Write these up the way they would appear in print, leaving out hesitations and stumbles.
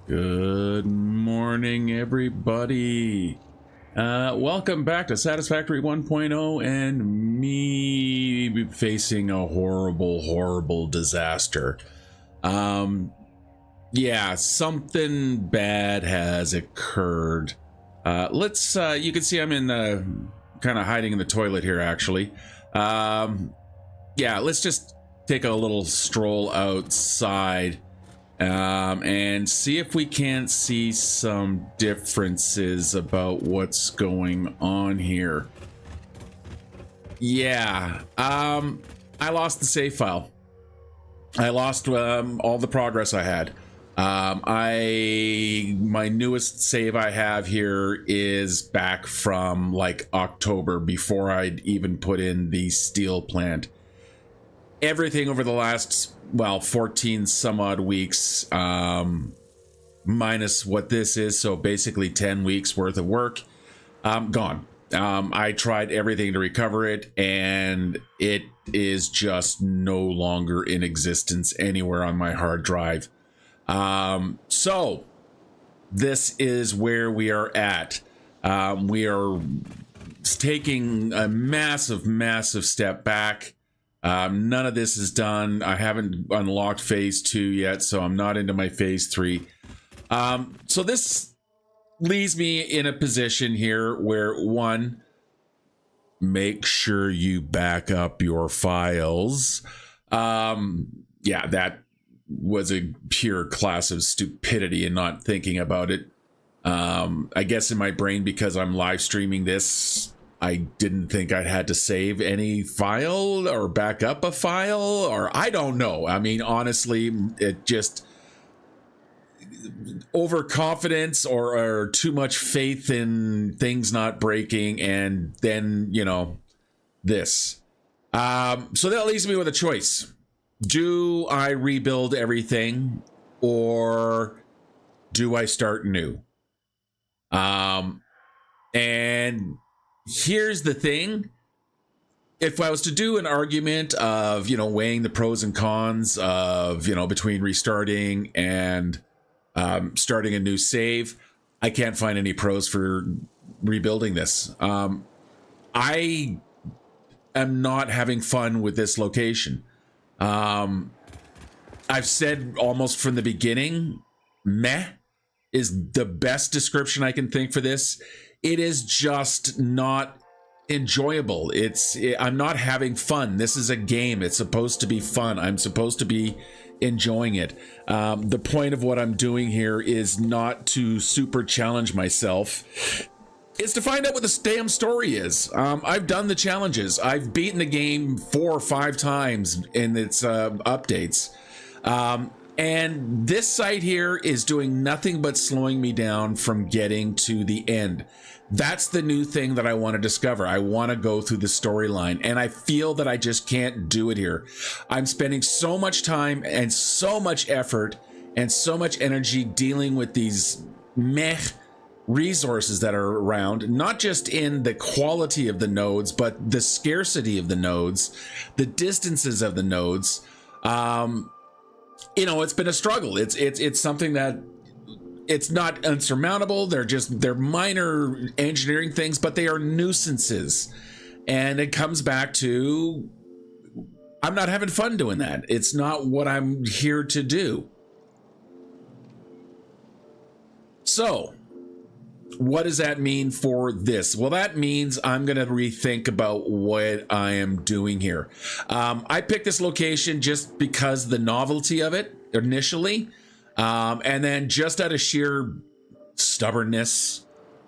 Good morning, everybody. Welcome back to Satisfactory 1.0 and me facing a horrible disaster. Yeah, something bad has occurred. You can see I'm in the kind of hiding in the toilet here, actually. Yeah, let's just take a little stroll outside. And see if we can't see some differences about what's going on here. Yeah, I lost the save file. I lost all the progress I had. My newest save I have here is back from like October, before I'd even put in the steel plant. Everything over the last 14 some odd weeks, minus what this is, so basically 10 weeks worth of work, gone. I tried everything to recover it, and it is just no longer in existence anywhere on my hard drive. So this is where we are at. We are taking a massive step back. None of this is done. I haven't unlocked phase 2 yet, so I'm not into my phase 3. So this leaves me in a position here where, one, make sure you back up your files. Yeah, that was a pure class of stupidity and not thinking about it. I guess in my brain, because I'm live streaming this, I didn't think I had to save any file or back up a file, or I don't know. I mean, honestly, it just overconfidence or too much faith in things not breaking, and then, you know, this. So that leaves me with a choice. Do I rebuild everything, or do I start new? And here's the thing. If I was to do an argument of, weighing the pros and cons of, between restarting and starting a new save, I can't find any pros for rebuilding this. I am not having fun with this location. I've said almost from the beginning, meh is the best description I can think for this. It is just not enjoyable. I'm not having fun. This is a game. It's supposed to be fun. I'm supposed to be enjoying it. The point of what I'm doing here is not to super challenge myself. It's to find out what the damn story is. I've done the challenges. I've beaten the game 4 or 5 times in its updates. And this site here is doing nothing but slowing me down from getting to the end. That's the new thing that I want to discover. I want to go through the storyline, and I feel that I just can't do it here. I'm spending so much time and so much effort and so much energy dealing with these meh resources that are around, not just in the quality of the nodes, but the scarcity of the nodes, the distances of the nodes. It's been a struggle. It's something that it's not unsurmountable. They're minor engineering things, but they are nuisances. And it comes back to, I'm not having fun doing that. It's not what I'm here to do. So, what does that mean for this? Well, that means I'm going to rethink about what I am doing here. I picked this location just because the novelty of it initially. And then just out of sheer stubbornness,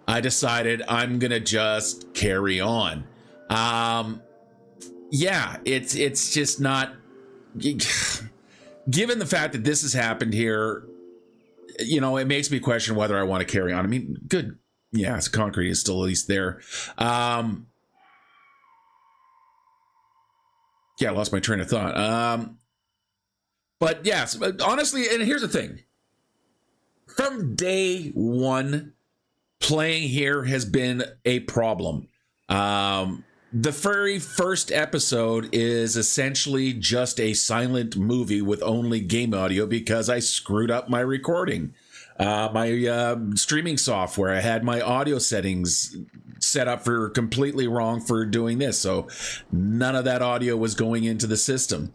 I decided I'm going to just carry on. Yeah, it's just not, given the fact that this has happened here, it makes me question whether I want to carry on. I mean, good. Yeah, concrete is still at least there. Yeah, I lost my train of thought. But yes, honestly, and here's the thing. From day one, playing here has been a problem. The very first episode is essentially just a silent movie with only game audio because I screwed up my recording. My streaming software, I had my audio settings set up for completely wrong for doing this, so none of that audio was going into the system.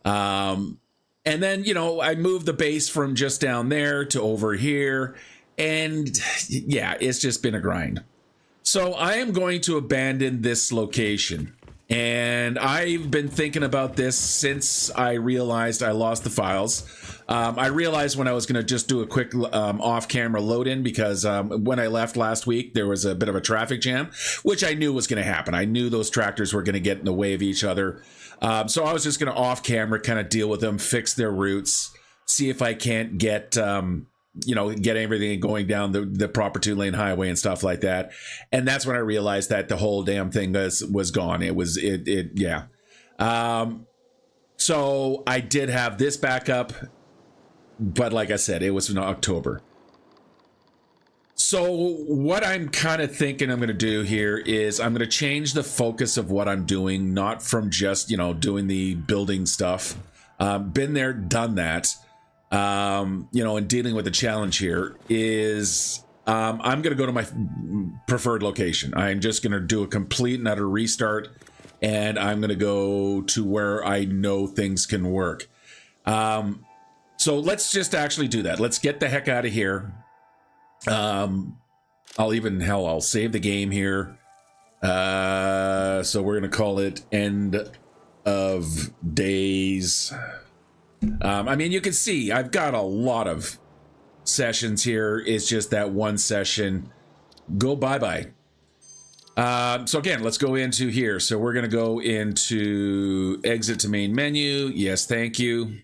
And then, you know, I moved the bass from just down there to over here, and yeah, it's just been a grind. So I am going to abandon this location. And I've been thinking about this since I realized I lost the files. I realized when I was going to just do a quick off-camera load-in because when I left last week, there was a bit of a traffic jam, which I knew was going to happen. I knew those tractors were going to get in the way of each other. So I was just going to off-camera kind of deal with them, fix their routes, see if I can't get... get everything going down the proper 2-lane highway and stuff like that. And that's when I realized that the whole damn thing was gone. Yeah. So I did have this backup, but like I said, it was in October. So what I'm kind of thinking I'm going to do here is I'm going to change the focus of what I'm doing, not from just, doing the building stuff. Been there, done that. And dealing with the challenge here is I'm going to go to my preferred location. I'm just going to do a complete and utter restart, and I'm going to go to where I know things can work. So let's just actually do that. Let's get the heck out of here. I'll save the game here. So we're going to call it End of Days. You can see I've got a lot of sessions here. It's just that one session. Go bye-bye. So again, let's go into here. So we're going to go into exit to main menu. Yes, thank you.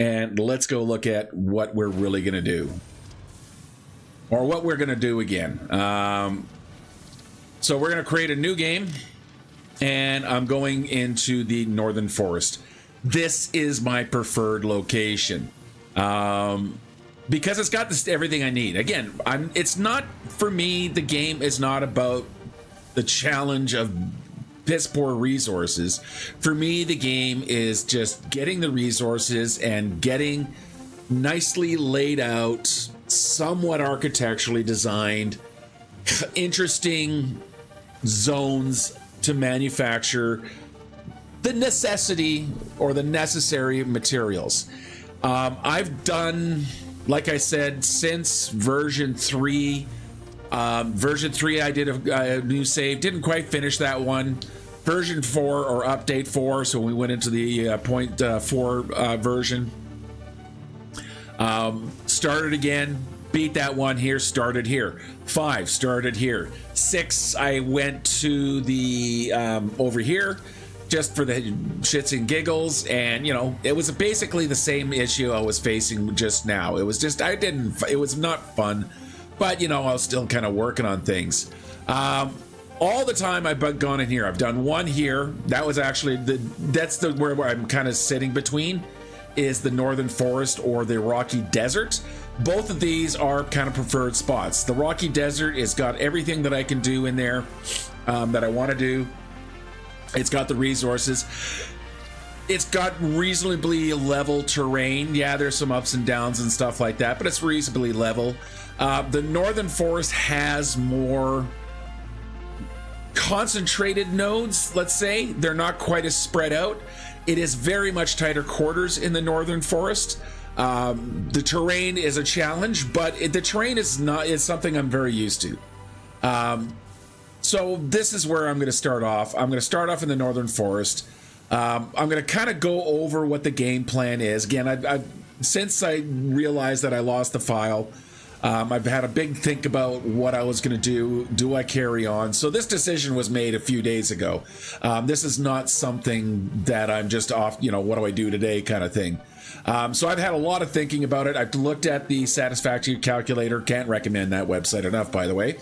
And let's go look at what we're really going to do. Or what we're going to do again. So we're going to create a new game. And I'm going into the Northern Forest. This is my preferred location because it's got everything I need. Again, it's not, for me, the game is not about the challenge of piss poor resources. For me, the game is just getting the resources and getting nicely laid out, somewhat architecturally designed, interesting zones to manufacture the necessity or the necessary materials. I've done, like I said, since version 3. Version 3, I did a new save. Didn't quite finish that one. Version 4 or update 4, so we went into the 0.4 version. Started again, beat that one here, started here. 5, started here. 6, I went to the over here, just for the shits and giggles, and it was basically the same issue I was facing just now. It was just it was not fun, but I was still kind of working on things. All the time I've gone in here. I've done one here. That was actually where I'm kind of sitting between, is the Northern Forest or the Rocky Desert. Both of these are kind of preferred spots. The Rocky Desert has got everything that I can do in there that I want to do. It's got the resources. It's got reasonably level terrain. Yeah, there's some ups and downs and stuff like that, but it's reasonably level. The Northern Forest has more concentrated nodes, let's say. They're not quite as spread out. It is very much tighter quarters in the Northern Forest. The terrain is a challenge, but the terrain is something I'm very used to. So this is where I'm going to start off. I'm going to start off in the Northern Forest. I'm going to kind of go over what the game plan is. Again, since I realized that I lost the file, I've had a big think about what I was going to do. Do I carry on? So this decision was made a few days ago. This is not something that I'm just off, what do I do today kind of thing. So I've had a lot of thinking about it. I've looked at the Satisfactory calculator. Can't recommend that website enough, by the way.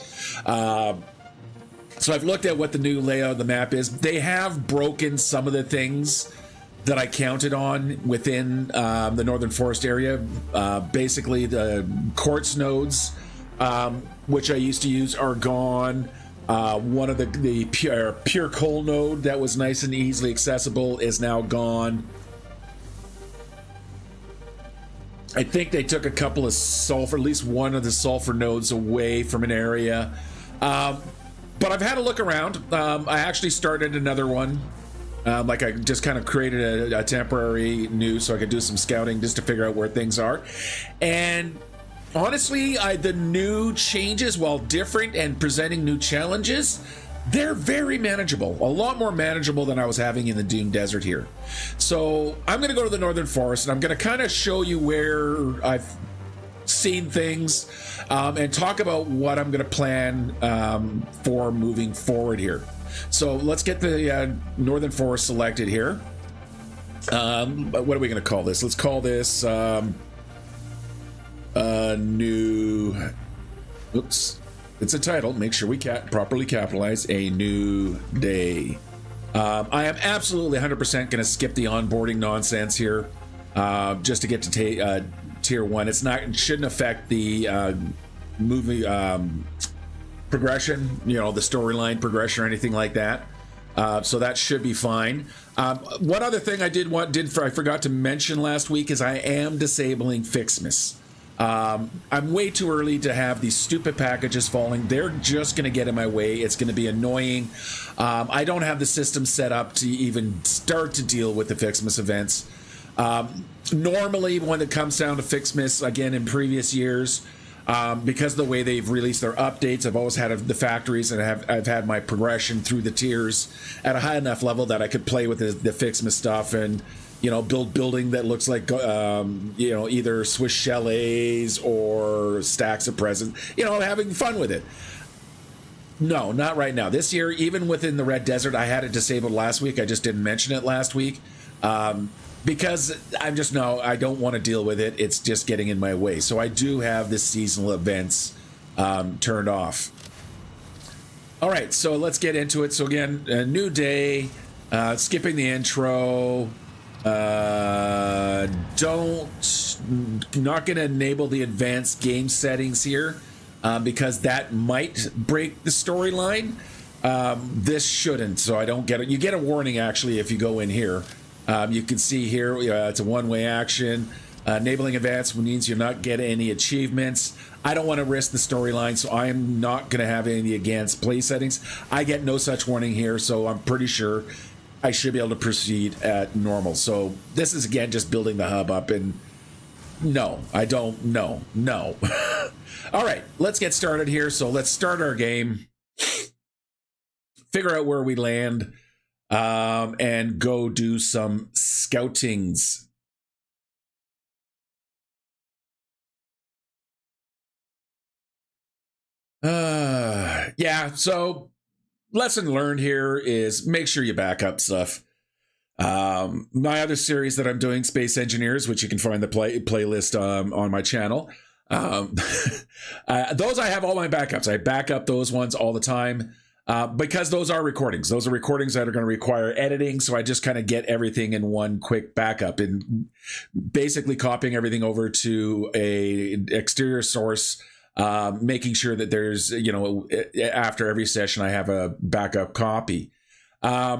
So I've looked at what the new layout of the map is. They have broken some of the things that I counted on within the Northern Forest area. Basically, the quartz nodes, which I used to use, are gone. One of the pure coal node that was nice and easily accessible is now gone. I think they took a couple of sulfur, at least one of the sulfur nodes away from an area. But I've had a look around. I actually started another one. Like I just kind of created a temporary new so I could do some scouting just to figure out where things are. And honestly, the new changes, while different and presenting new challenges, they're very manageable. A lot more manageable than I was having in the Doom Desert here. So I'm going to go to the Northern Forest, and I'm going to kind of show you where I've seen things and talk about what I'm going to plan for moving forward here. So let's get the Northern Forest selected here. What are we going to call this? Let's call this new... Oops. It's a title. Make sure we properly capitalize. A new day. I am absolutely 100% going to skip the onboarding nonsense here, just to get to tier 1. It shouldn't affect the movie progression, the storyline progression or anything like that. So that should be fine. One other thing I forgot to mention last week is I am disabling Fixmas. I'm way too early to have these stupid packages falling. They're just going to get in my way. It's going to be annoying. I don't have the system set up to even start to deal with the Fixmas events. Normally, when it comes down to Fixmas, again, in previous years, because of the way they've released their updates, I've always had the factories, and I've had my progression through the tiers at a high enough level that I could play with the Fixmas stuff and build building that looks like, either Swiss chalets or stacks of presents, having fun with it. No, not right now. This year, even within the Red Desert, I had it disabled last week. I just didn't mention it last week because I don't want to deal with it. It's just getting in my way. So I do have the seasonal events turned off. All right, so let's get into it. So again, a new day, skipping the intro. Not going to enable the advanced game settings here because that might break the storyline. This shouldn't, so I don't get it. You get a warning actually if you go in here. You can see here it's a one-way action. Enabling advanced means you're not getting any achievements. I don't want to risk the storyline, so I am not going to have any advanced play settings. I get no such warning here, so I'm pretty sure I should be able to proceed at normal. So this is, again, just building the hub up, and no, I don't, no. All right, let's get started here. So let's start our game, figure out where we land, and go do some scoutings. Yeah, so lesson learned here is make sure you back up stuff. My other series that I'm doing, Space Engineers, which you can find the playlist on my channel. Those I have all my backups. I back up those ones all the time because those are recordings. Those are recordings that are going to require editing. So I just kind of get everything in one quick backup and basically copying everything over to a exterior source. Making sure that there's, after every session, I have a backup copy. I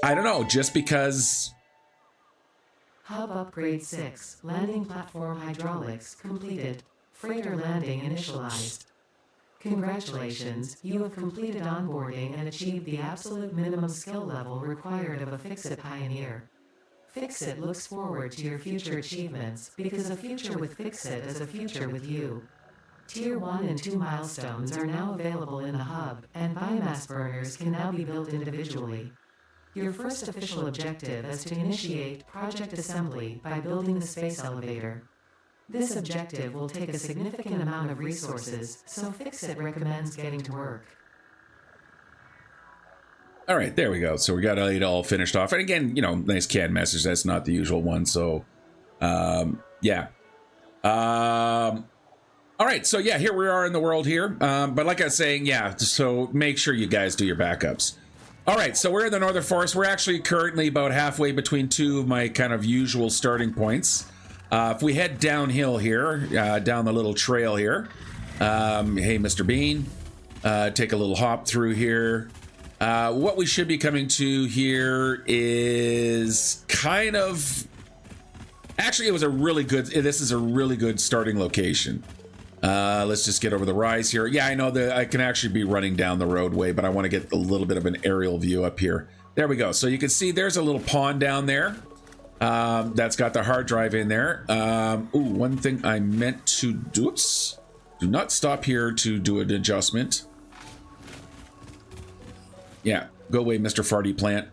don't know, just because. Hub upgrade 6, landing platform hydraulics completed. Freighter landing initialized. Congratulations, you have completed onboarding and achieved the absolute minimum skill level required of a Fix-It pioneer. Fix-It looks forward to your future achievements because a future with Fix-It is a future with you. Tier 1 and 2 milestones are now available in the hub, and biomass burners can now be built individually. Your first official objective is to initiate project assembly by building the space elevator. This objective will take a significant amount of resources, so Fix-It recommends getting to work. All right, there we go. So we got it all finished off. And again, nice canned message. That's not the usual one. So, yeah. All right, so yeah, here we are in the world here. But like I was saying, yeah, so make sure you guys do your backups. All right, so we're in the Northern Forest. We're actually currently about halfway between two of my kind of usual starting points. If we head downhill here, down the little trail here, hey, Mr. Bean, take a little hop through here. What we should be coming to here is kind of Actually, it was a really good, this is a really good starting location. Let's just get over the rise here. Yeah, I know that I can actually be running down the roadway, but I want to get a little bit of an aerial view up here. There we go. So you can see there's a little pond down there. That's got the hard drive in there. Ooh, one thing I meant to do. Oops. Do not stop here to do an adjustment. Yeah, go away, Mr. Farty Plant.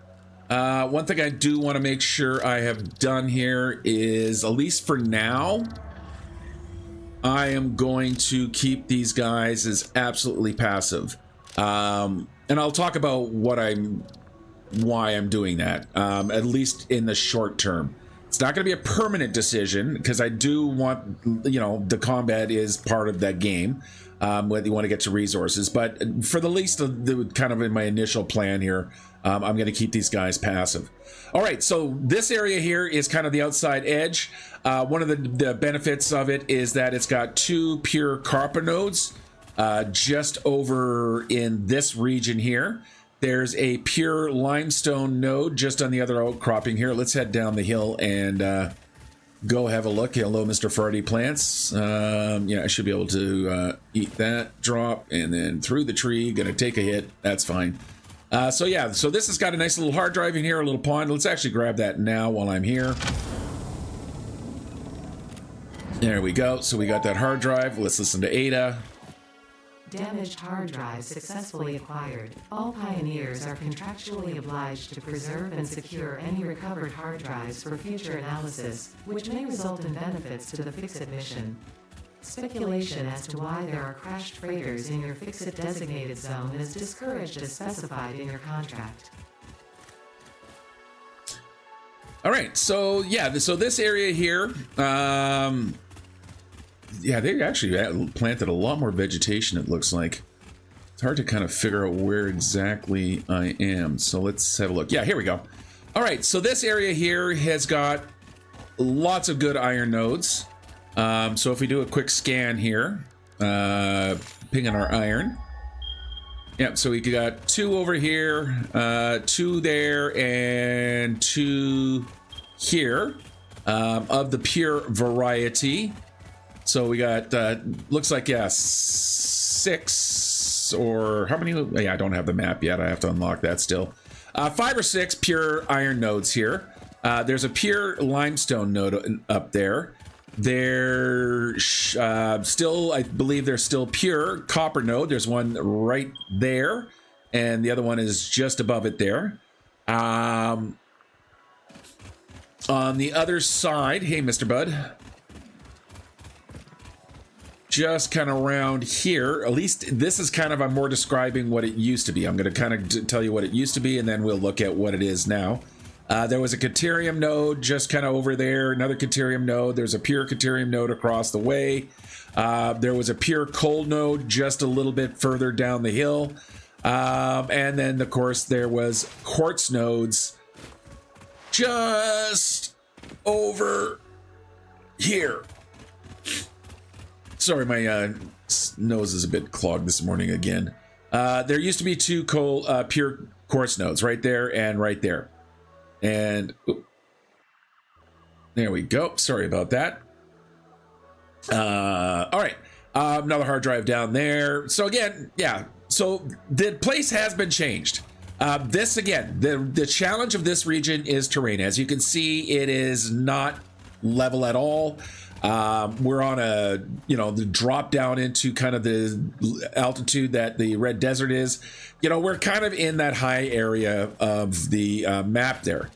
One thing I do want to make sure I have done here is, at least for now, I am going to keep these guys as absolutely passive. And I'll talk about why I'm doing that, at least in the short term. It's not going to be a permanent decision, because I do want, you know, the combat is part of that game, whether you want to get to resources. But for the least, kind of in my initial plan here, I'm going to keep these guys passive. All right, so this area here is kind of the outside edge. One of the benefits of it is that it's got 2 pure copper nodes just over in this region here. There's a pure limestone node just on the other outcropping here. Let's head down the hill and go have a look. Hello, Mr. Farty Plants. Yeah, I should be able to eat that, drop, and then through the tree. Gonna take a hit. That's fine. So yeah, so this has got a nice little hard drive in here, a little pond. Let's actually grab that now while I'm here. There we go. So we got that hard drive. Let's listen to Ada. Damaged hard drive successfully acquired. All pioneers are contractually obliged to preserve and secure any recovered hard drives for future analysis, which may result in benefits to the Fix-It mission. Speculation as to why there are crashed freighters in your Fix-It designated zone is discouraged as specified in your contract. All right, so yeah, so this area here, yeah, they actually planted a lot more vegetation, it looks like. It's hard to kind of figure out where exactly I am. So let's have a look. Yeah, here we go. All right, so this area here has got lots of good iron nodes. So if we do a quick scan here, ping on our iron. Yep, so we got 2 over here, 2 there, and 2 here of the pure variety. So we got, looks like, yeah, 6 or how many? Yeah, I don't have the map yet. I have to unlock that still. 5 or 6 pure iron nodes here. There's a pure limestone node up there. There's still, I believe there's still pure copper node. There's one right there, and the other one is just above it there. On the other side, hey, Mr. Bud. Just kind of around here, at least this is kind of, I'm more describing what it used to be. I'm going to kind of tell you what it used to be, and then we'll look at what it is now. There was a Caterium node just kind of over there, another Caterium node. There's a pure Caterium node across the way. There was a pure cold node just a little bit further down the hill. And then, of course, there was quartz nodes just over here. Sorry, my nose is a bit clogged this morning again. There used to be 2 pure quartz nodes right there and right there. And there we go. Sorry about that. All right. Another hard drive down there. So again, yeah. So the place has been changed. This again, the challenge of this region is terrain. As you can see, it is not level at all. We're on a, the drop down into kind of the altitude that the Red Desert is. We're kind of in that high area of the map there.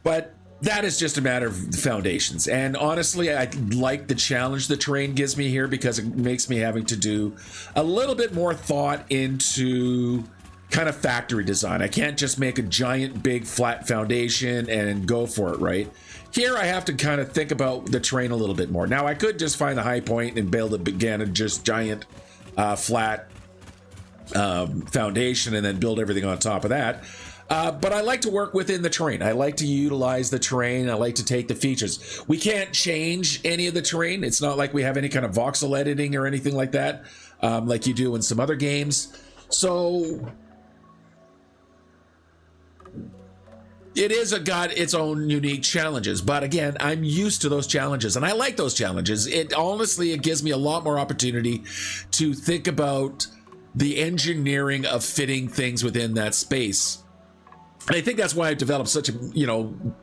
But that is just a matter of the foundations. And honestly, I like the challenge the terrain gives me here, because it makes me having to do a little bit more thought into kind of factory design. I can't just make a giant, big, flat foundation and go for it, right? Here, I have to kind of think about the terrain a little bit more. Now, I could just find the high point and build again a just giant, flat foundation and then build everything on top of that. But I like to work within the terrain. I like to utilize the terrain. I like to take the features. We can't change any of the terrain. It's not like we have any kind of voxel editing or anything like that, like you do in some other games. So it is got its own unique challenges, but again, I'm used to those challenges and I like those challenges. It honestly, it gives me a lot more opportunity to think about the engineering of fitting things within that space. And I think that's why I've developed such a,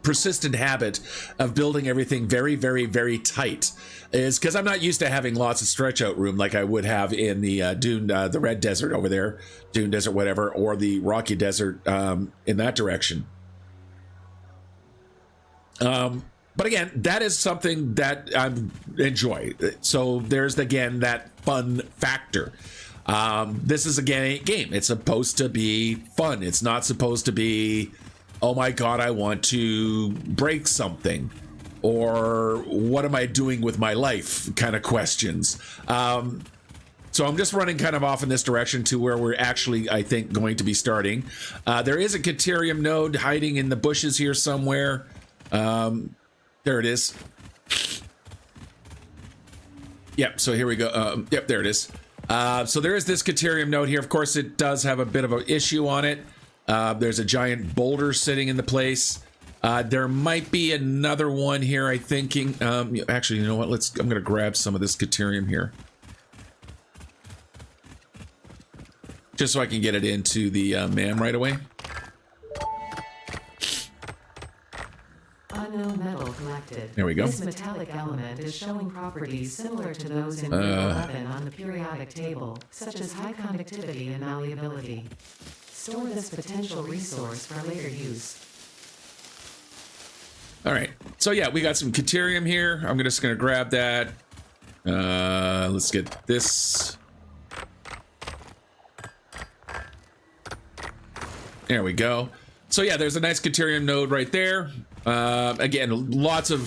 persistent habit of building everything very, very, very tight, is because I'm not used to having lots of stretch out room like I would have in the Dune, the Red Desert over there, Dune Desert, whatever, or the Rocky Desert in that direction. But again, that is something that I enjoy. So there's, again, that fun factor. This is, again, a game. It's supposed to be fun. It's not supposed to be, oh my God, I want to break something, or what am I doing with my life kind of questions. So I'm just running kind of off in this direction to where we're actually, I think, going to be starting. There is a Caterium node hiding in the bushes here somewhere. There it is. Yep, so here we go. Yep, there it is. So there is this Caterium node here. Of course, it does have a bit of an issue on it. There's a giant boulder sitting in the place. There might be another one here, I thinking. Actually, you know what? I'm going to grab some of this Caterium here, just so I can get it into the MAM right away. Unknown metal collected. There we go. This metallic element is showing properties similar to those in Group 11 on the periodic table, such as high conductivity and malleability. Store this potential resource for later use. All right. So yeah, we got some Caterium here. I'm just going to grab that. Let's get this. There we go. So yeah, there's a nice Caterium node right there. Again, lots of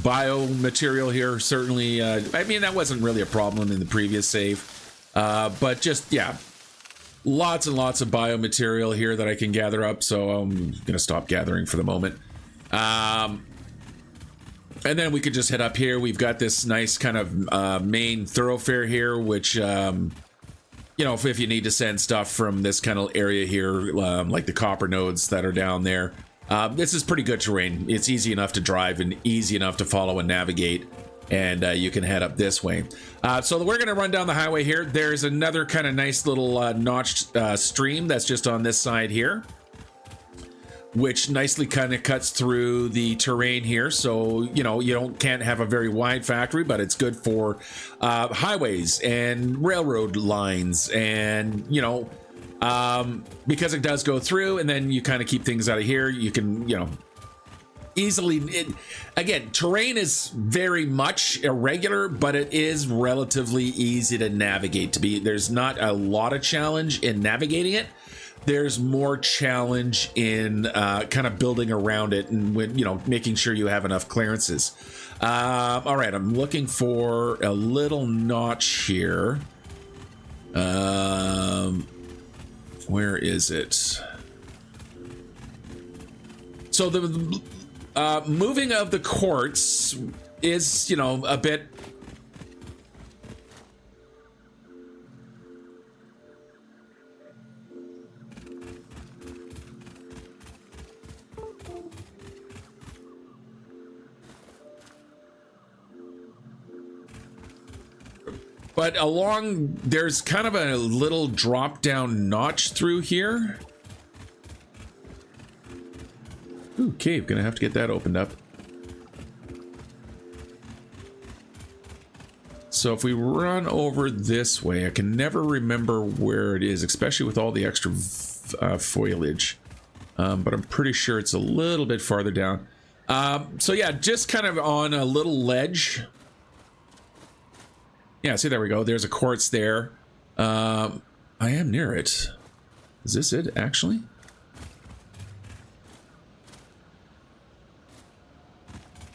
biomaterial here. Certainly, I mean, that wasn't really a problem in the previous save. But just, yeah, lots and lots of biomaterial here that I can gather up. So I'm going to stop gathering for the moment. And then we could just head up here. We've got this nice kind of main thoroughfare here, which, if you need to send stuff from this kind of area here, like the copper nodes that are down there. This is pretty good terrain. It's easy enough to drive and easy enough to follow and navigate, and you can head up this way. So we're going to run down the highway here. There's another kind of nice little notched stream that's just on this side here, which nicely kind of cuts through the terrain here. So, you can't have a very wide factory, but it's good for highways and railroad lines and, because it does go through, and then you kind of keep things out of here. You can, easily, again, terrain is very much irregular, but it is relatively easy to navigate. There's not a lot of challenge in navigating it. There's more challenge in kind of building around it and making sure you have enough clearances. All right, I'm looking for a little notch here. Where is it? So the moving of the quartz is, a bit. But there's kind of a little drop down notch through here. Ooh, cave, gonna have to get that opened up. So if we run over this way, I can never remember where it is, especially with all the extra foliage. But I'm pretty sure it's a little bit farther down. So yeah, just kind of on a little ledge. Yeah, see, there we go. There's a quartz there. I am near it. Is this it, actually?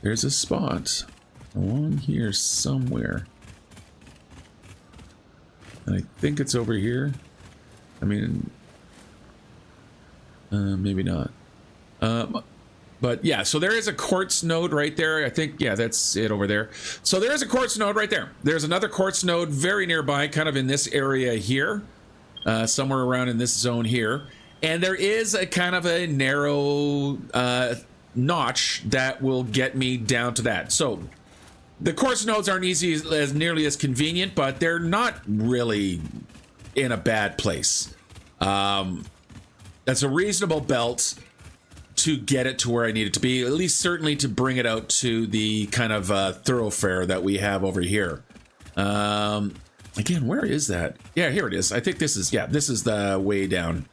There's a spot along here somewhere. And I think it's over here. I mean, maybe not. But yeah, so there is a quartz node right there. I think, yeah, that's it over there. So there is a quartz node right there. There's another quartz node very nearby, kind of in this area here, somewhere around in this zone here. And there is a kind of a narrow notch that will get me down to that. So the quartz nodes aren't easy as nearly as convenient, but they're not really in a bad place. That's a reasonable belt to get it to where I need it to be, at least certainly to bring it out to the kind of thoroughfare that we have over here. Again, where is that? Yeah, here it is. I think this is the way down.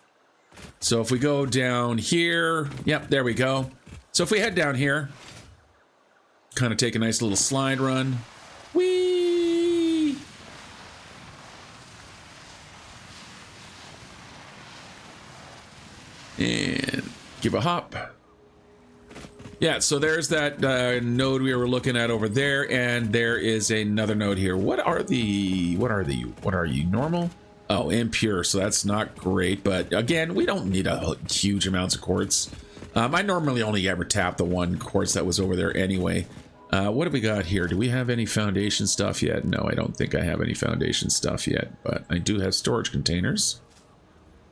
So if we go down here, yep, there we go. So if we head down here, kind of take a nice little slide run. Whee! And give a hop. Yeah, so there's that node we were looking at over there, and there is another node here. What are you? Normal? Oh, impure, so that's not great, but again, we don't need a huge amounts of quartz. I normally only ever tap the one quartz that was over there anyway. What have we got here? Do we have any foundation stuff yet? No, I don't think I have any foundation stuff yet, but I do have storage containers,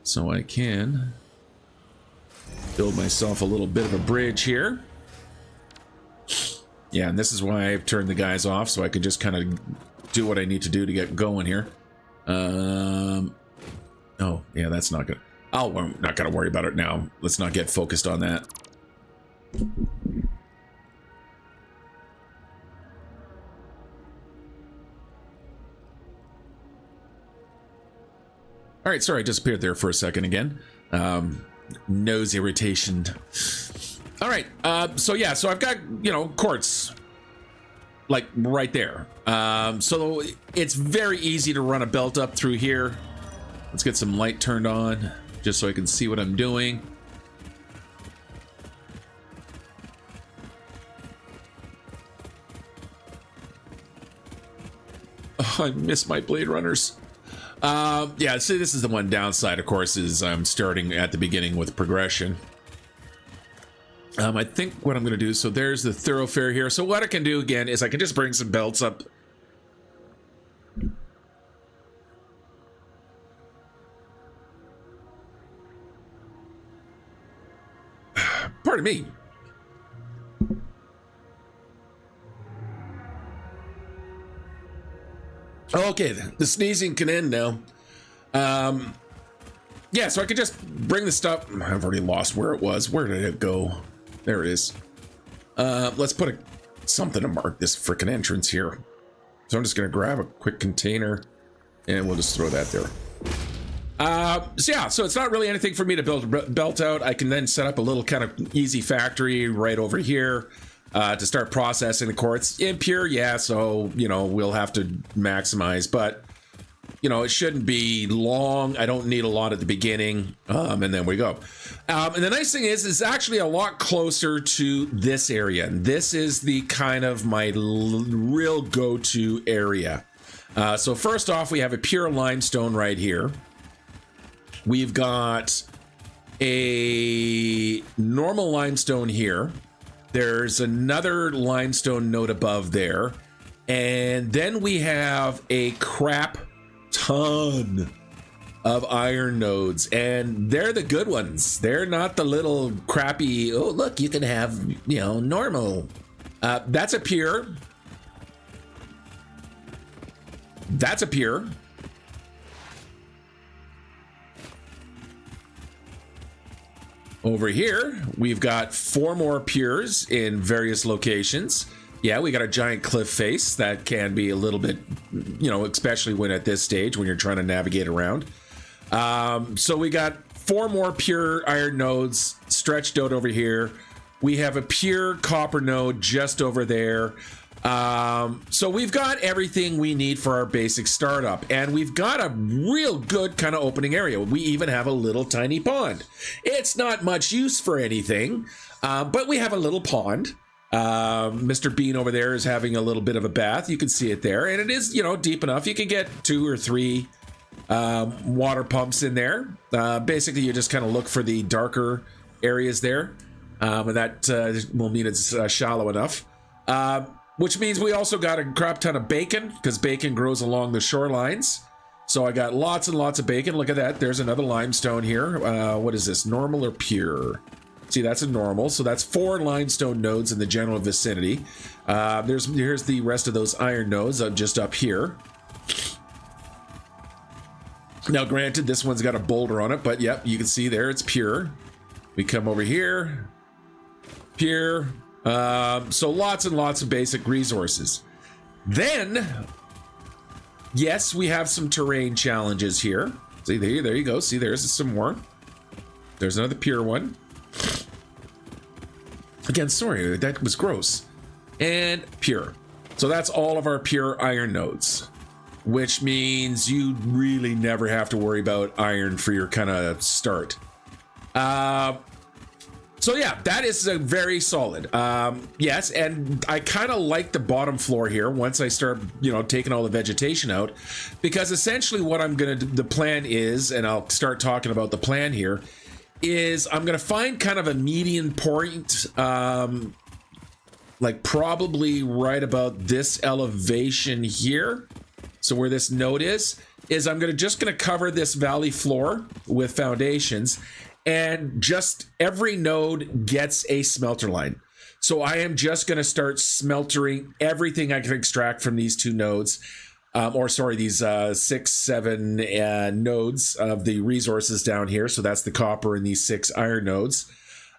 so I can build myself a little bit of a bridge here. Yeah, and this is why I've turned the guys off, so I can just kind of do what I need to do to get going here. Oh, yeah, that's not good. Oh, I'm not gonna worry about it now. Let's not get focused on that. All right, sorry, I disappeared there for a second again. Nose irritation. All right, so yeah, so I've got, quartz, like right there. So it's very easy to run a belt up through here. Let's get some light turned on, just so I can see what I'm doing. Oh, I miss my Blade Runners. Yeah, see, this is the one downside, of course, is I'm starting at the beginning with progression. I think what I'm going to do, so there's the thoroughfare here. So what I can do again is I can just bring some belts up. Pardon me. Okay, the sneezing can end now. Yeah, so I could just bring the stuff. I've already lost where it was. Where did it go? There it is. Let's put something to mark this frickin' entrance here. So I'm just gonna grab a quick container and we'll just throw that there. So yeah, so it's not really anything for me to build a belt out. I can then set up a little kind of easy factory right over here to start processing the quartz. Impure, yeah, so, we'll have to maximize, but, it shouldn't be long. I don't need a lot at the beginning, and then we go. And the nice thing is, it's actually a lot closer to this area. And this is the kind of my real go-to area. So first off, we have a pure limestone right here. We've got a normal limestone here. There's another limestone node above there. And then we have a crap ton of iron nodes. And they're the good ones. They're not the little crappy, oh, look, you can have, normal. That's a pure. That's a pure. Over here, we've got 4 more pures in various locations. Yeah, we got a giant cliff face that can be a little bit, especially when at this stage when you're trying to navigate around. So we got 4 more pure iron nodes stretched out over here. We have a pure copper node just over there. So we've got everything we need for our basic startup, and we've got a real good kind of opening area. We even have a little tiny pond. It's not much use for anything, but we have a little pond. Mr. Bean over there is having a little bit of a bath. You can see it there, and it is, deep enough. You can get 2 or 3 water pumps in there. Basically, you just kind of look for the darker areas there, and that will mean it's shallow enough. Which means we also got a crap ton of bacon, because bacon grows along the shorelines. So I got lots and lots of bacon. Look at that. There's another limestone here. What is this? Normal or pure? See, that's a normal. So that's 4 limestone nodes in the general vicinity. Here's the rest of those iron nodes just up here. Now, granted, this one's got a boulder on it, but yep, you can see there it's pure. We come over here. Pure. So lots and lots of basic resources. Then, yes, we have some terrain challenges here. See, there you go. See, there's some more. There's another pure one. Again, sorry, that was gross. And pure. So that's all of our pure iron nodes, which means you really never have to worry about iron for your kind of start. So yeah, that is a very solid. Yes, and I kind of like the bottom floor here once I start, taking all the vegetation out, because essentially what I'm gonna do, the plan is, and I'll start talking about the plan here, is I'm gonna find kind of a median point, like probably right about this elevation here. So where this node is I'm just gonna cover this valley floor with foundations. And just every node gets a smelter line. So I am just going to start smeltering everything I can extract from these 2 nodes. These 6, 7 nodes of the resources down here. So that's the copper and these 6 iron nodes.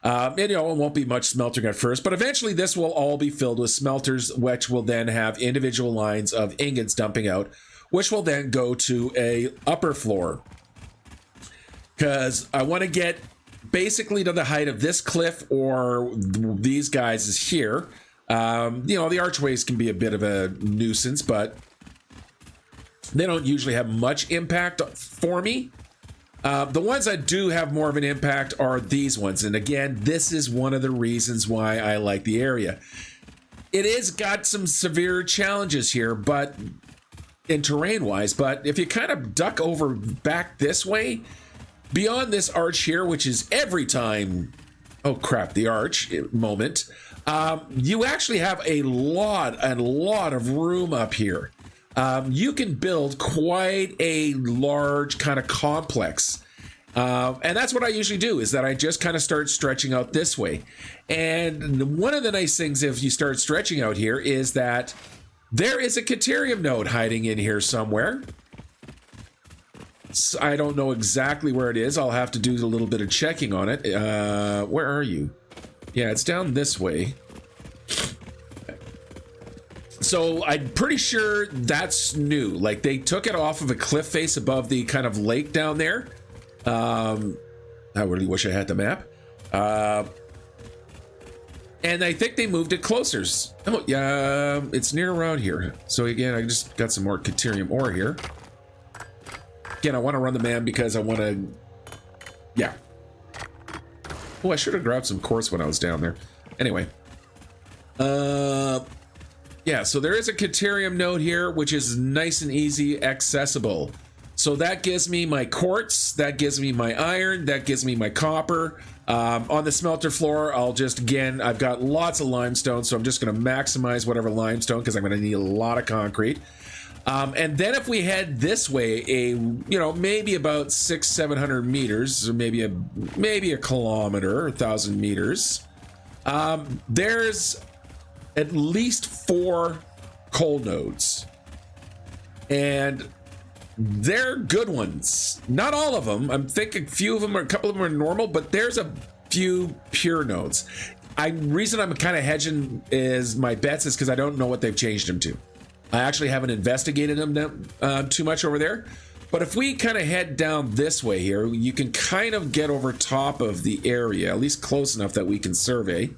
It won't be much smeltering at first, but eventually this will all be filled with smelters, which will then have individual lines of ingots dumping out, which will then go to a upper floor. Because I want to get basically to the height of this cliff or these guys is here. The archways can be a bit of a nuisance, but they don't usually have much impact for me. The ones that do have more of an impact are these ones. And again, this is one of the reasons why I like the area. It is got some severe challenges here, but in terrain-wise, but if you kind of duck over back this way, beyond this arch here, which is every time, oh crap, the arch moment, you actually have a lot of room up here. You can build quite a large kind of complex. And that's what I usually do, is that I just kind of start stretching out this way. And one of the nice things if you start stretching out here is that there is a Caterium node hiding in here somewhere. I don't know exactly where it is. I'll have to do a little bit of checking on it. Where are you? Yeah, it's down this way. So I'm pretty sure that's new. Like they took it off of a cliff face above the kind of lake down there. I really wish I had the map. And I think they moved it closer. Oh, yeah, it's near around here. So again, I just got some more Caterium ore here. Again, I want to run the man because I want to, yeah. Oh, I should have grabbed some quartz when I was down there. Anyway. Yeah, so there is a Caterium node here, which is nice and easy accessible. So that gives me my quartz, that gives me my iron, that gives me my copper. On the smelter floor, I've got lots of limestone, so I'm just going to maximize whatever limestone because I'm going to need a lot of concrete. And then if we head this way, maybe about 600-700 meters, or maybe a kilometer, 1,000 meters, there's at least 4 coal nodes, and they're good ones. Not all of them. I'm thinking a couple of them are normal, but there's a few pure nodes. Reason I'm kind of hedging is my bets is because I don't know what they've changed them to. I actually haven't investigated them too much over there. But if we kind of head down this way here, you can kind of get over top of the area, at least close enough that we can survey.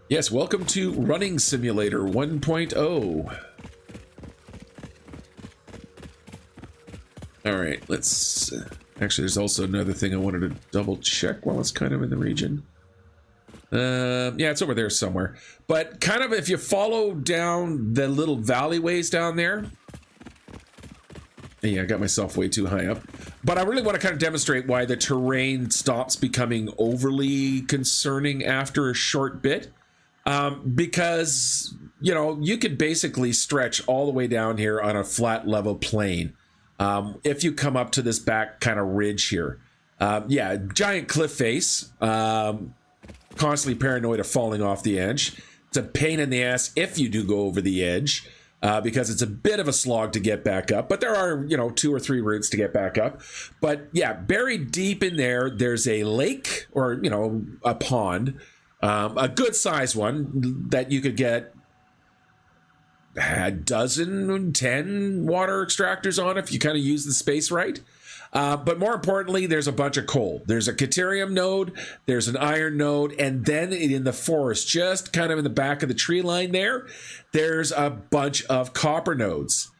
Yes, welcome to Running Simulator 1.0. All right, let's... actually, there's also another thing I wanted to double check while it's kind of in the region. Yeah, it's over there somewhere. But kind of if you follow down the little valleyways down there... Yeah, I got myself way too high up. But I really want to kind of demonstrate why the terrain stops becoming overly concerning after a short bit. because, you know, you could basically stretch all the way down here on a flat level plane. If you come up to this back kind of ridge here. Yeah, giant cliff face, constantly paranoid of falling off the edge. It's a pain in the ass if you do go over the edge, because it's a bit of a slog to get back up, but there are, you know, 2 or 3 routes to get back up. But yeah, buried deep in there, there's a lake, or, you know, a pond, a good sized one that you could get a dozen, 10 water extractors on if you kind of use the space right. But more importantly, there's a bunch of coal. There's a Caterium node, there's an iron node, and then in the forest, just kind of in the back of the tree line there, there's a bunch of copper nodes.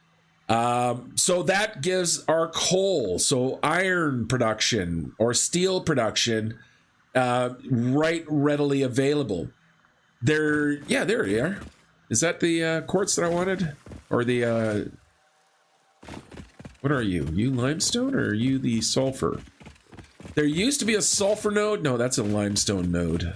So that gives our coal, so iron production or steel production, right readily available. There you are. Is that the quartz that I wanted? Or the... what are you? You limestone, or are you the sulfur? There used to be a sulfur node. No, that's a limestone node.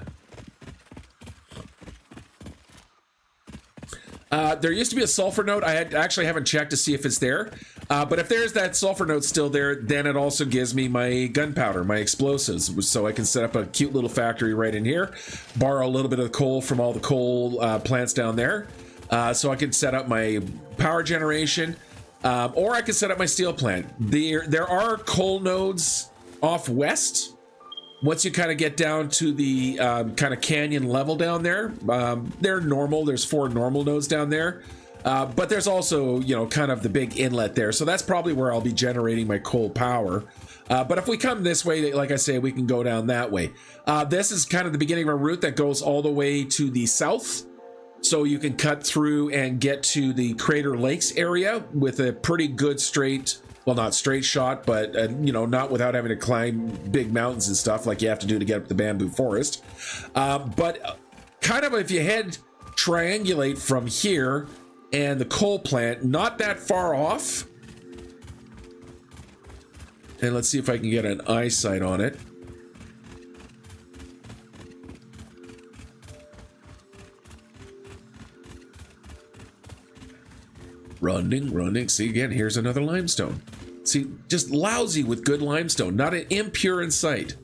There used to be a sulfur node. I actually haven't checked to see if it's there. But if there's that sulfur node still there, then it also gives me my gunpowder, my explosives. So I can set up a cute little factory right in here, borrow a little bit of coal from all the coal plants down there. So I can set up my power generation. Or I could set up my steel plant. There are coal nodes off west. Once you kind of get down to the kind of canyon level down there, they're normal. There's 4 normal nodes down there. But there's also, you know, kind of the big inlet there. So that's probably where I'll be generating my coal power. But if we come this way, like I say, we can go down that way. This is kind of the beginning of a route that goes all the way to the south. So you can cut through and get to the Crater Lakes area with a pretty good straight, well, not straight shot, but, you know, not without having to climb big mountains and stuff like you have to do to get up the bamboo forest. But kind of if you triangulate from here and the coal plant, not that far off. And let's see if I can get an eyesight on it. Running. See, again, here's another limestone. See, just lousy with good limestone, not an impure in sight.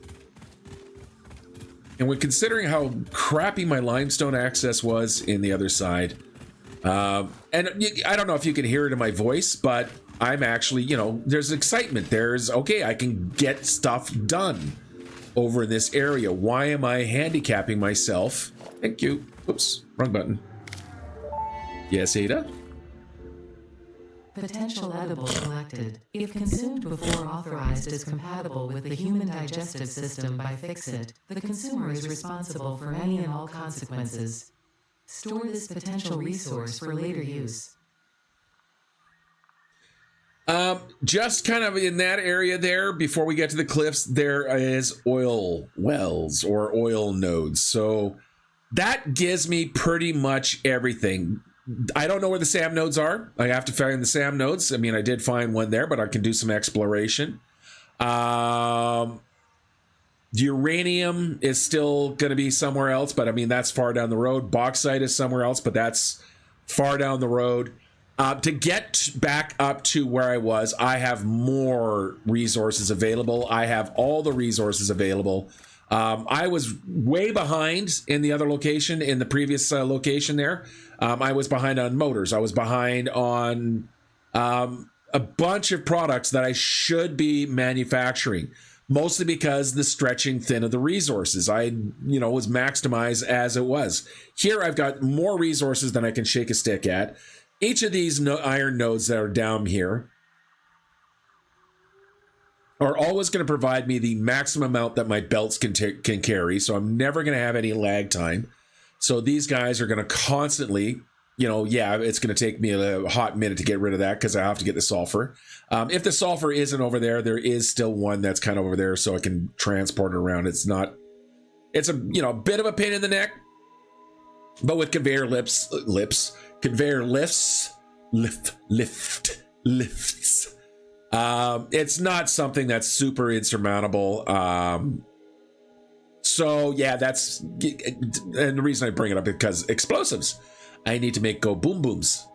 And when considering how crappy my limestone access was in the other side, and I don't know if you can hear it in my voice, but I'm actually, you know, there's excitement. There's, okay, I can get stuff done over in this area. Why am I handicapping myself? Thank you. Oops, wrong button. Yes, Ada? Potential edible collected. If consumed before authorized as compatible with the human digestive system by Fixit, the consumer is responsible for any and all consequences. Store this potential resource for later use. Just kind of in that area there, before we get to the cliffs, there is oil wells or oil nodes. So that gives me pretty much everything. I don't know where the SAM nodes are. I have to find the SAM nodes. I mean, I did find one there, but I can do some exploration. Uranium is still going to be somewhere else, but I mean, that's far down the road. Bauxite is somewhere else, but that's far down the road. To get back up to where I was, I have more resources available. I have all the resources available. I was way behind in the other location, in the previous location there. I was behind on motors. I was behind on a bunch of products that I should be manufacturing, mostly because the stretching thin of the resources. I, you know, was maximized as it was. Here, I've got more resources than I can shake a stick at. Each of these iron nodes that are down here are always going to provide me the maximum amount that my belts can carry, so I'm never going to have any lag time. So these guys are going to constantly, you know, yeah, it's going to take me a hot minute to get rid of that because I have to get the sulfur. If the sulfur isn't over there, there is still one that's kind of over there, so I can transport it around. It's a, you know, bit of a pain in the neck, but with conveyor lifts, it's not something that's super insurmountable. So yeah, that's, and the reason I bring it up is because explosives. I need to make go boom booms.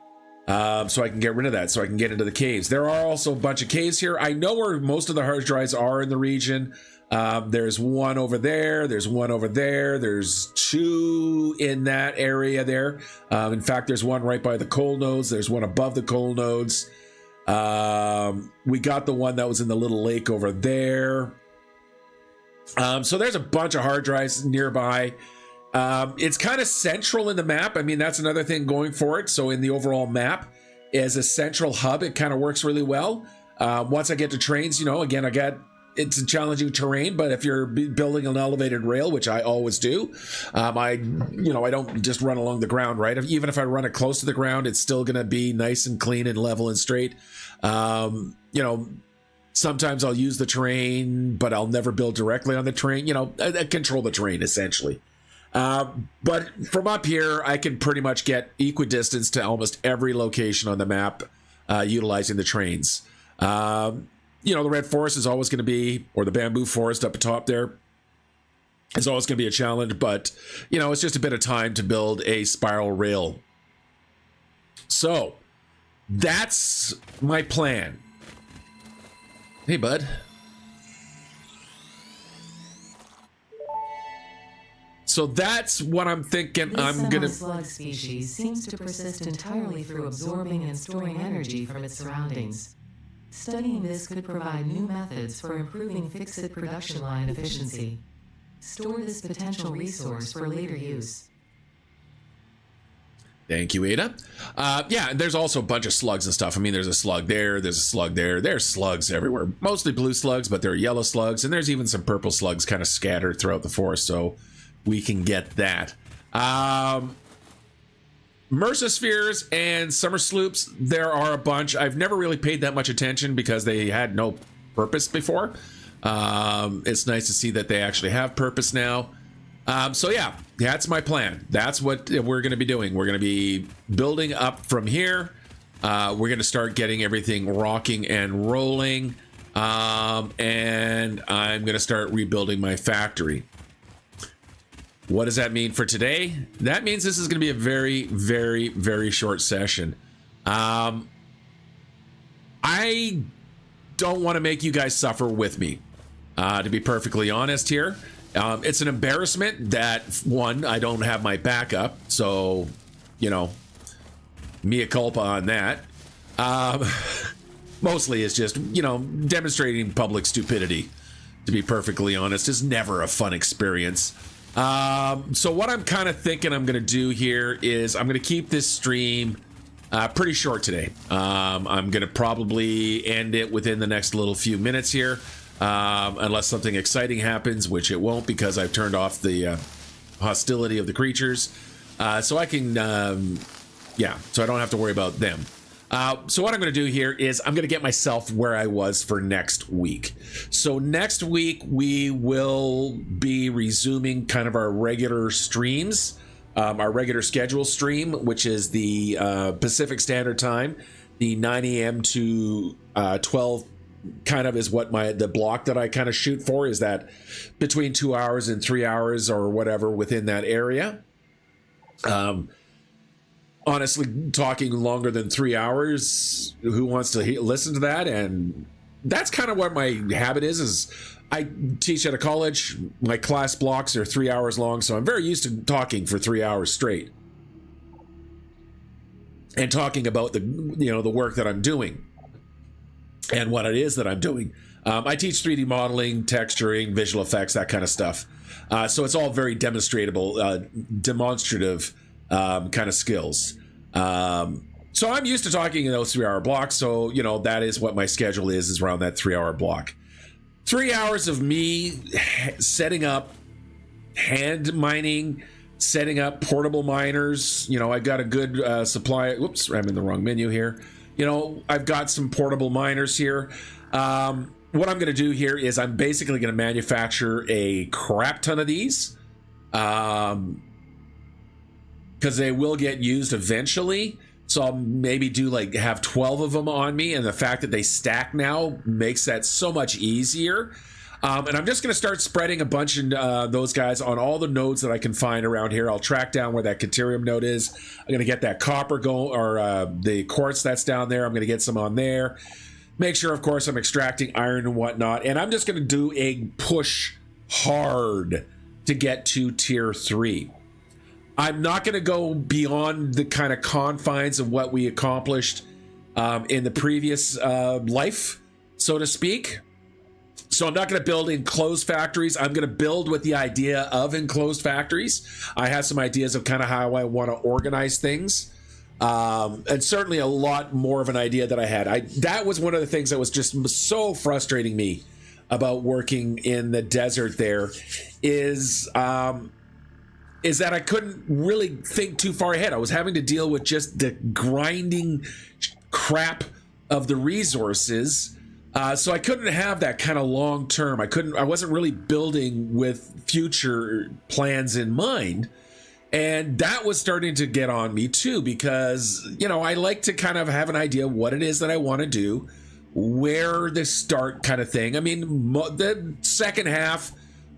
So I can get rid of that, so I can get into the caves. There are also a bunch of caves here. I know where most of the hard drives are in the region. There's one over there. There's one over there. There's two in that area there. In fact, there's one right by the coal nodes. There's one above the coal nodes. We got the one that was in the little lake over there. So there's a bunch of hard drives nearby. It's kind of central in the map. I mean, that's another thing going for it. So in the overall map as a central hub, it kind of works really well. Once I get to trains, you know, again, it's a challenging terrain, but if you're building an elevated rail, which I always do, I don't just run along the ground, right? Even if I run it close to the ground, it's still going to be nice and clean and level and straight. Sometimes I'll use the terrain, but I'll never build directly on the terrain. I control the terrain essentially. But from up here, I can pretty much get equidistance to almost every location on the map, utilizing the trains. The red forest is always going to be, or the bamboo forest up atop there is always going to be a challenge, but it's just a bit of time to build a spiral rail. So that's my plan. Hey, bud. So that's what I'm thinking. This slug species seems to persist entirely through absorbing and storing energy from its surroundings. Studying this could provide new methods for improving fixed production line efficiency. Store this potential resource for later use. Thank you, Ada. Yeah, there's also a bunch of slugs and stuff. I mean, there's a slug there, there's a slug there. There's slugs everywhere. Mostly blue slugs, but there are yellow slugs, and there's even some purple slugs kind of scattered throughout the forest, so we can get that. Mercispheres and summer sloops, there are a bunch. I've never really paid that much attention because they had no purpose before. It's nice to see that they actually have purpose now. So yeah, that's my plan. That's what we're going to be doing. We're going to be building up from here. We're going to start getting everything rocking and rolling. And I'm going to start rebuilding my factory. What does that mean for today? That means this is going to be a very, very, very short session. I don't want to make you guys suffer with me, to be perfectly honest here. It's an embarrassment that, one, I don't have my backup, so, mea culpa on that. Mostly it's just, demonstrating public stupidity, to be perfectly honest, is never a fun experience. So what I'm kind of thinking I'm going to do here is I'm going to keep this stream pretty short today. I'm going to probably end it within the next little few minutes here, unless something exciting happens, which it won't because I've turned off the hostility of the creatures. So I can, so I don't have to worry about them. So what I'm going to do here is I'm going to get myself where I was for next week. So next week we will be resuming kind of our regular streams, our regular schedule stream, which is the Pacific Standard Time, the 9 a.m. to 12 kind of is what the block that I kind of shoot for, is that between 2 hours and 3 hours or whatever within that area. Honestly, talking longer than 3 hours, who wants to listen to that? And that's kind of what my habit is I teach at a college. My class blocks are 3 hours long, so I'm very used to talking for 3 hours straight and talking about the work that I'm doing and what it is that I'm doing. I teach 3D modeling, texturing, visual effects, that kind of stuff. So it's all very demonstrative kind of skills. So I'm used to talking in those 3 hour blocks. So, that is what my schedule is around that 3 hour block. 3 hours of me setting up hand mining, setting up portable miners. I've got a good supply. Whoops, I'm in the wrong menu here. I've got some portable miners here. What I'm going to do here is I'm basically going to manufacture a crap ton of these. Because they will get used eventually. So I'll maybe have 12 of them on me, and the fact that they stack now makes that so much easier. And I'm just going to start spreading a bunch of those guys on all the nodes that I can find around here. I'll track down where that Caterium node is. I'm going to get that copper or the quartz that's down there. I'm going to get some on there. Make sure, of course, I'm extracting iron and whatnot. And I'm just going to do a push hard to get to tier 3. I'm not going to go beyond the kind of confines of what we accomplished in the previous life, so to speak. So I'm not going to build enclosed factories. I'm going to build with the idea of enclosed factories. I have some ideas of kind of how I want to organize things. And certainly a lot more of an idea that I had. That was one of the things that was just so frustrating me about working in the desert there is that I couldn't really think too far ahead. I was having to deal with just the grinding crap of the resources. So I couldn't have that kind of long term. I wasn't really building with future plans in mind. And that was starting to get on me too, because, I like to kind of have an idea what it is that I want to do, where to start kind of thing. I mean, the second half,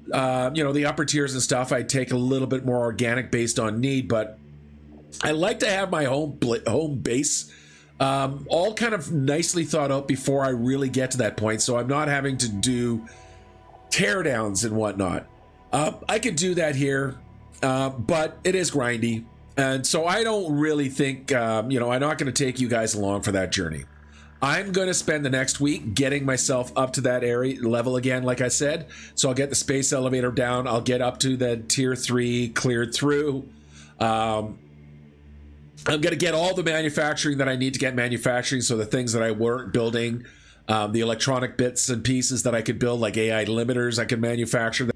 the upper tiers and stuff, I take a little bit more organic based on need, but I like to have my home base all kind of nicely thought out before I really get to that point, so I'm not having to do teardowns and whatnot. I could do that here, but it is grindy, and so I don't really think, I'm not going to take you guys along for that journey. I'm going to spend the next week getting myself up to that area level again, like I said. So I'll get the space elevator down. I'll get up to the tier 3 cleared through. I'm going to get all the manufacturing that I need to get manufacturing. So the things that I weren't building, the electronic bits and pieces that I could build, like AI limiters, I could manufacture.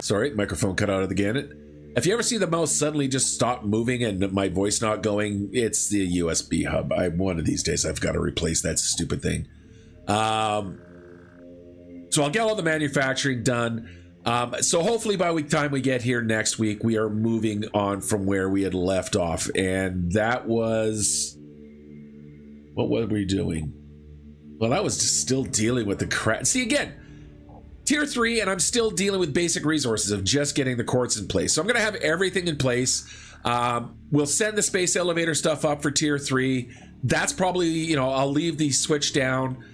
Sorry, microphone cut out again. If you ever see the mouse suddenly just stop moving and my voice not going, it's the USB hub. One of these days I've got to replace that stupid thing. So I'll get all the manufacturing done. So hopefully by the time we get here next week, we are moving on from where we had left off. And that was... What were we doing? Well, that was just still dealing with the crap. See, again... Tier 3, and I'm still dealing with basic resources of just getting the quartz in place. So I'm going to have everything in place. We'll send the space elevator stuff up for Tier 3. That's probably, I'll leave the switch down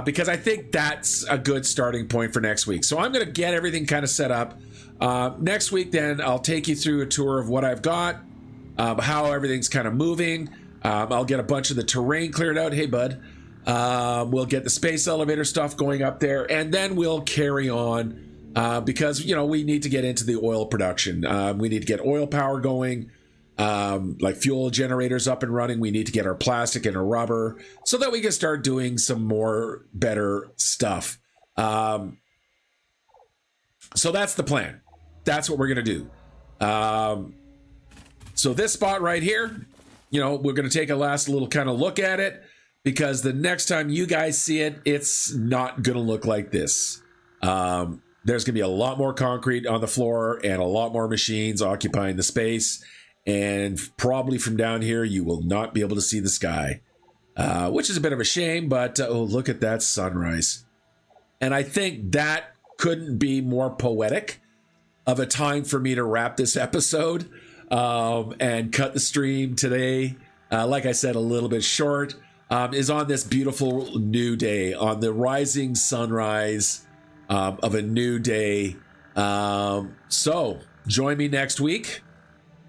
because I think that's a good starting point for next week. So I'm going to get everything kind of set up. Next week, then, I'll take you through a tour of what I've got, how everything's kind of moving. I'll get a bunch of the terrain cleared out. Hey, bud. We'll get the space elevator stuff going up there, and then we'll carry on because, we need to get into the oil production. We need to get oil power going, like fuel generators up and running. We need to get our plastic and our rubber so that we can start doing some more better stuff. So that's the plan. That's what we're going to do. So this spot right here, we're going to take a last little kind of look at it. Because the next time you guys see it, it's not going to look like this. There's going to be a lot more concrete on the floor and a lot more machines occupying the space. And probably from down here, you will not be able to see the sky, which is a bit of a shame. But oh, look at that sunrise. And I think that couldn't be more poetic of a time for me to wrap this episode and cut the stream today. Like I said, a little bit short. Is on this beautiful new day, on the rising sunrise of a new day. So join me next week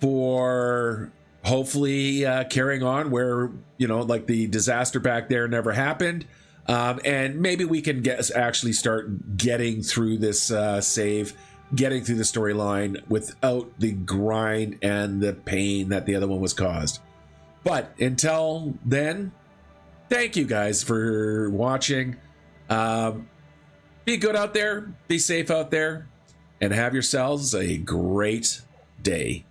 for hopefully carrying on where, like the disaster back there never happened. And maybe we can actually start getting through this save, getting through the storyline without the grind and the pain that the other one was caused. But until then, thank you guys for watching. Be good out there, be safe out there, and have yourselves a great day.